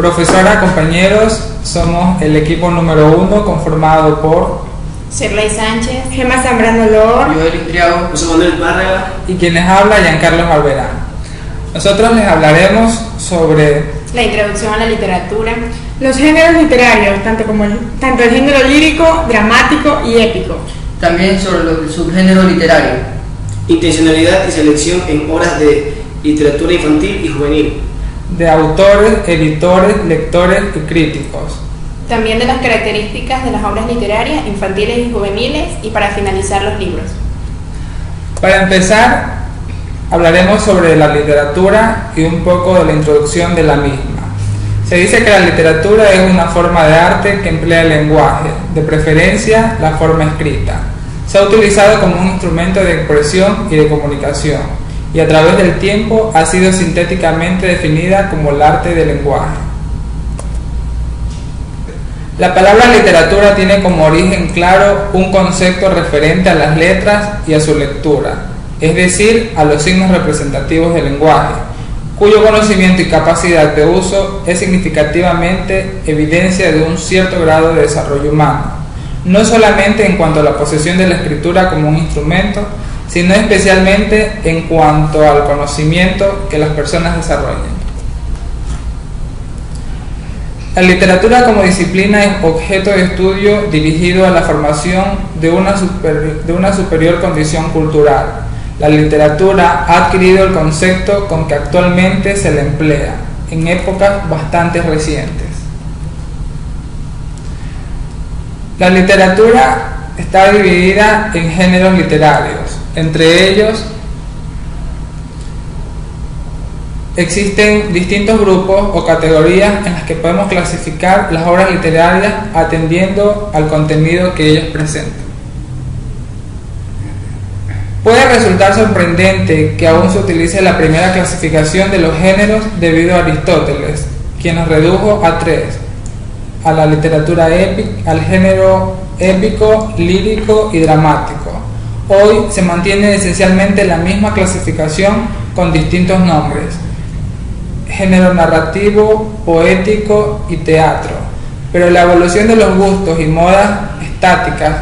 Profesora, compañeros, somos el equipo número 1 conformado por Shirley Sánchez, Gemma Zambrano Lor, Joel Triago, José Manuel Párraga y quien les habla, Giancarlos Alberán. Nosotros les hablaremos sobre la introducción a la literatura, los géneros literarios, tanto el género lírico, dramático y épico. También sobre el subgénero literario, intencionalidad y selección en obras de literatura infantil y juvenil, de autores, editores, lectores y críticos. también de las características de las obras literarias infantiles y juveniles y para finalizar los libros. Para empezar, hablaremos sobre la literatura y un poco de la introducción de la misma. Se dice que la literatura es una forma de arte que emplea el lenguaje, de preferencia la forma escrita. Se ha utilizado como un instrumento de expresión y de comunicación, y a través del tiempo ha sido sintéticamente definida como el arte del lenguaje. La palabra literatura tiene como origen claro un concepto referente a las letras y a su lectura, es decir, a los signos representativos del lenguaje, cuyo conocimiento y capacidad de uso es significativamente evidencia de un cierto grado de desarrollo humano, no solamente en cuanto a la posesión de la escritura como un instrumento, sino especialmente en cuanto al conocimiento que las personas desarrollan. La literatura como disciplina es objeto de estudio dirigido a la formación de una superior condición cultural. La literatura ha adquirido el concepto con que actualmente se le emplea, en épocas bastante recientes. La literatura está dividida en géneros literarios. Entre ellos existen distintos grupos o categorías en las que podemos clasificar las obras literarias atendiendo al contenido que ellas presentan. Puede resultar sorprendente que aún se utilice la primera clasificación de los géneros debido a Aristóteles, quien los redujo a 3, a la literatura épica, al género épico, lírico y dramático. Hoy se mantiene esencialmente la misma clasificación con distintos nombres: género narrativo, poético y teatro, pero la evolución de los gustos y modas estáticas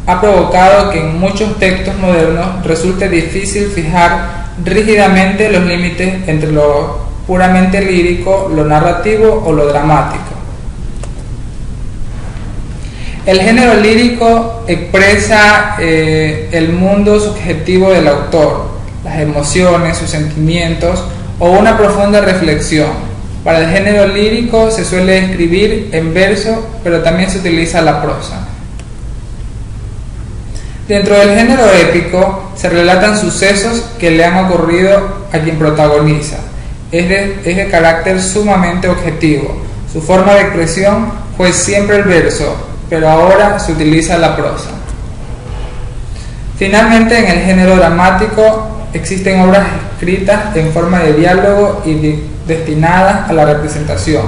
ha provocado que en muchos textos modernos resulte difícil fijar rígidamente los límites entre lo puramente lírico, lo narrativo o lo dramático. El género lírico expresa el mundo subjetivo del autor, las emociones, sus sentimientos o una profunda reflexión. Para el género lírico se suele escribir en verso, pero también se utiliza la prosa. Dentro del género épico se relatan sucesos que le han ocurrido a quien protagoniza. Es de carácter sumamente objetivo. Su forma de expresión fue siempre el verso, pero ahora se utiliza la prosa. Finalmente, en el género dramático existen obras escritas en forma de diálogo y destinadas a la representación.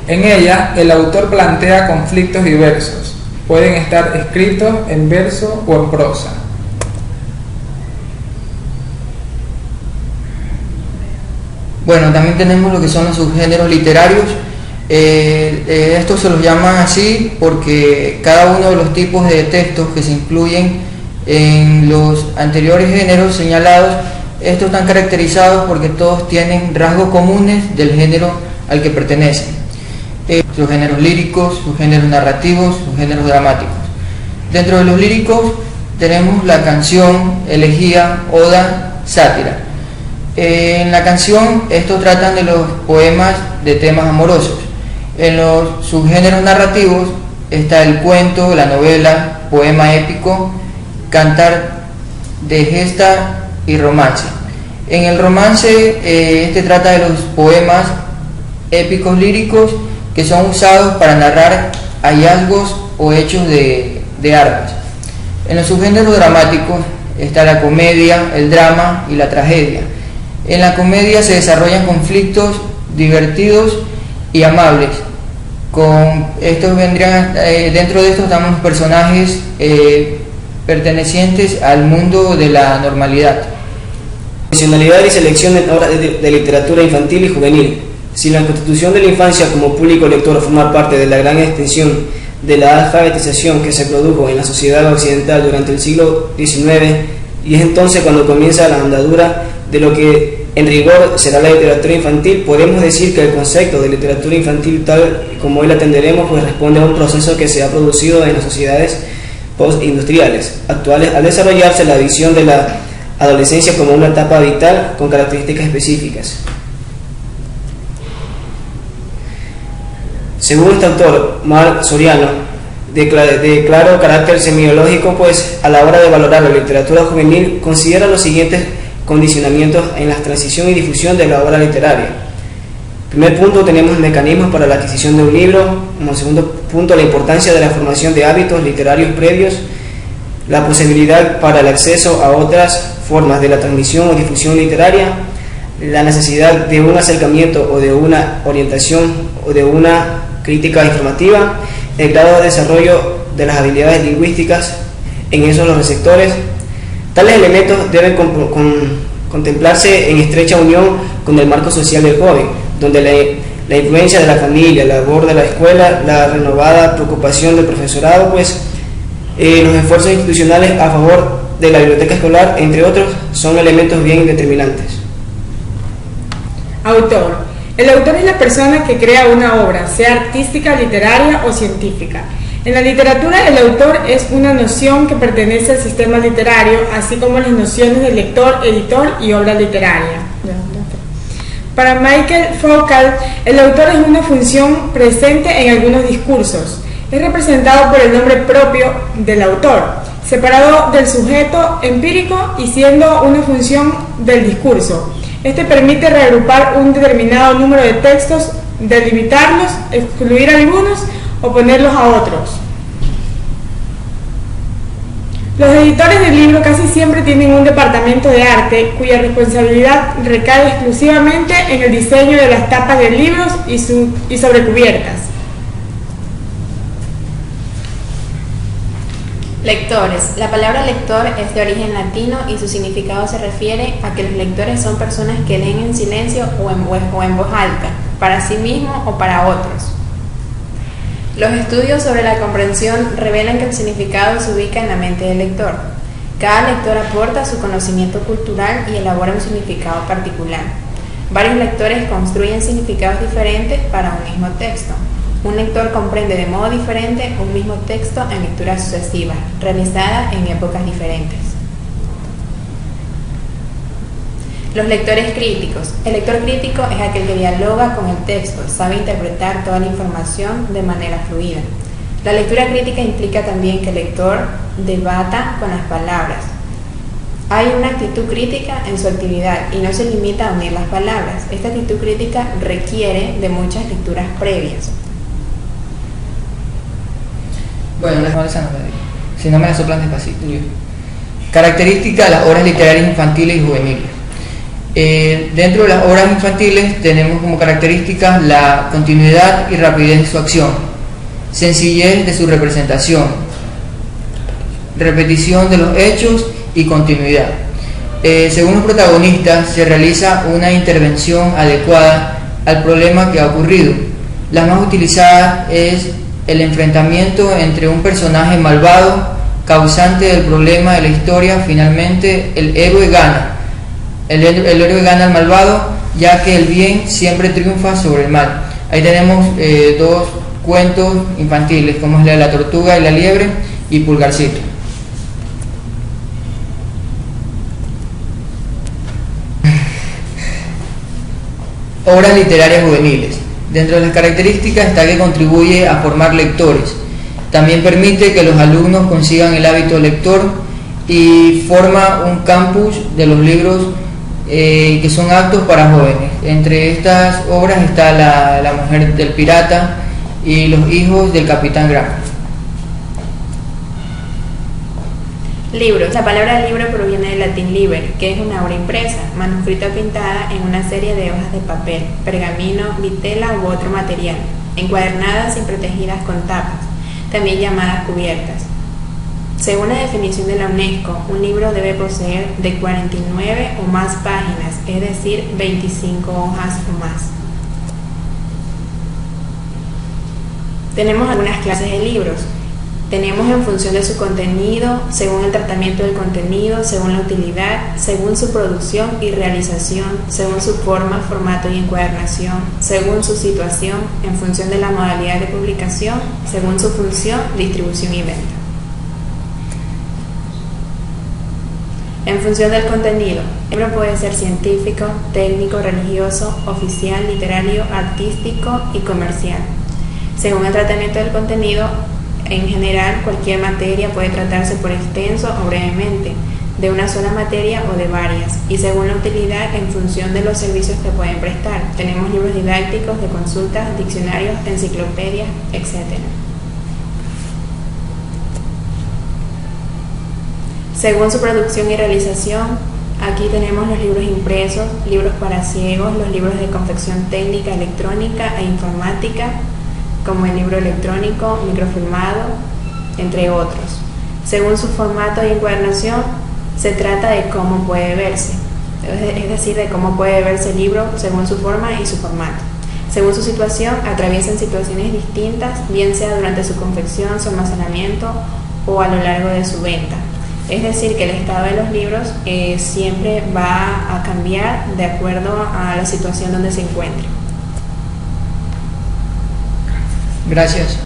En ellas, el autor plantea conflictos diversos. Pueden estar escritos en verso o en prosa. Bueno, también tenemos lo que son los subgéneros literarios. Estos se los llaman así porque cada uno de los tipos de textos que se incluyen en los anteriores géneros señalados, estos están caracterizados porque todos tienen rasgos comunes del género al que pertenecen. Los géneros líricos, los géneros narrativos, los géneros dramáticos. Dentro de los líricos tenemos la canción, elegía, oda, sátira. En la canción estos tratan de los poemas de temas amorosos. En los subgéneros narrativos está el cuento, la novela, poema épico, cantar de gesta y romance. En el romance este trata de los poemas épicos líricos que son usados para narrar hallazgos o hechos de armas. En los subgéneros dramáticos está la comedia, el drama y la tragedia. En la comedia se desarrollan conflictos divertidos y amables. Dentro de estos estamos los personajes pertenecientes al mundo de la normalidad. Intencionalidad y selección en obras de literatura infantil y juvenil. Si la constitución de la infancia como público lector forma parte de la gran extensión de la alfabetización que se produjo en la sociedad occidental durante el siglo XIX, y es entonces cuando comienza la andadura de lo que en rigor será la literatura infantil, podemos decir que el concepto de literatura infantil tal como hoy la atenderemos pues responde a un proceso que se ha producido en las sociedades postindustriales actuales al desarrollarse la visión de la adolescencia como una etapa vital con características específicas. Según este autor, Marc Soriano, de claro carácter semiológico, pues a la hora de valorar la literatura juvenil considera los siguientes condicionamientos en la transición y difusión de la obra literaria. Primer punto, tenemos mecanismos para la adquisición de un libro. Como segundo punto, la importancia de la formación de hábitos literarios previos, la posibilidad para el acceso a otras formas de la transmisión o difusión literaria, la necesidad de un acercamiento o de una orientación o de una crítica informativa, el grado de desarrollo de las habilidades lingüísticas en esos los receptores. Tales elementos deben contemplarse en estrecha unión con el marco social del joven, donde la influencia de la familia, la labor de la escuela, la renovada preocupación del profesorado, pues los esfuerzos institucionales a favor de la biblioteca escolar, entre otros, son elementos bien determinantes. Autor. El autor es la persona que crea una obra, sea artística, literaria o científica. En la literatura, el autor es una noción que pertenece al sistema literario, así como las nociones de lector, editor y obra literaria. Para Michael Foucault, el autor es una función presente en algunos discursos. Es representado por el nombre propio del autor, separado del sujeto empírico y siendo una función del discurso. Este permite reagrupar un determinado número de textos, delimitarlos, excluir algunos o ponerlos a otros. Los editores del libro casi siempre tienen un departamento de arte cuya responsabilidad recae exclusivamente en el diseño de las tapas de libros y sobrecubiertas. Lectores. La palabra lector es de origen latino y su significado se refiere a que los lectores son personas que leen en silencio o en voz alta, para sí mismos o para otros. Los estudios sobre la comprensión revelan que el significado se ubica en la mente del lector. Cada lector aporta su conocimiento cultural y elabora un significado particular. Varios lectores construyen significados diferentes para un mismo texto. Un lector comprende de modo diferente un mismo texto en lecturas sucesivas, realizadas en épocas diferentes. Los lectores críticos. El lector crítico es aquel que dialoga con el texto, sabe interpretar toda la información de manera fluida. La lectura crítica implica también que el lector debata con las palabras. Hay una actitud crítica en su actividad y no se limita a unir las palabras. Esta actitud crítica requiere de muchas lecturas previas. Bueno, si no me la soplan despacito. Características de las obras literarias infantiles y juveniles. Dentro de las obras infantiles tenemos como características la continuidad y rapidez de su acción, sencillez de su representación, repetición de los hechos y continuidad. Según los protagonistas, se realiza una intervención adecuada al problema que ha ocurrido. La más utilizada es el enfrentamiento entre un personaje malvado, causante del problema de la historia. Finalmente, el héroe gana. El héroe gana al malvado, ya que el bien siempre triunfa sobre el mal. Ahí tenemos dos cuentos infantiles, como es la tortuga y la liebre y Pulgarcito. Obras literarias juveniles. Dentro de las características está que contribuye a formar lectores. También permite que los alumnos consigan el hábito lector y forma un campus de los libros que son aptos para jóvenes. Entre estas obras está la mujer del pirata y los hijos del capitán Graham. Libros. La palabra libro proviene del latín liber, que es una obra impresa, manuscrita o pintada en una serie de hojas de papel, pergamino, vitela u otro material, encuadernadas y protegidas con tapas, también llamadas cubiertas. Según la definición de la UNESCO, un libro debe poseer de 49 o más páginas, es decir, 25 hojas o más. Tenemos algunas clases de libros. Tenemos en función de su contenido, según el tratamiento del contenido, según la utilidad, según su producción y realización, según su forma, formato y encuadernación, según su situación, en función de la modalidad de publicación, según su función, distribución y venta. En función del contenido, el libro puede ser científico, técnico, religioso, oficial, literario, artístico y comercial. Según el tratamiento del contenido, en general, cualquier materia puede tratarse por extenso o brevemente, de una sola materia o de varias, y según la utilidad en función de los servicios que pueden prestar. Tenemos libros didácticos, de consultas, diccionarios, enciclopedias, etc. Según su producción y realización, aquí tenemos los libros impresos, libros para ciegos, los libros de confección técnica, electrónica e informática, como el libro electrónico, microfilmado, entre otros. Según su formato y encuadernación, se trata de cómo puede verse, es decir, de cómo puede verse el libro según su forma y su formato. Según su situación, atraviesan situaciones distintas, bien sea durante su confección, su almacenamiento o a lo largo de su venta. Es decir, que el estado de los libros siempre va a cambiar de acuerdo a la situación donde se encuentre. Gracias.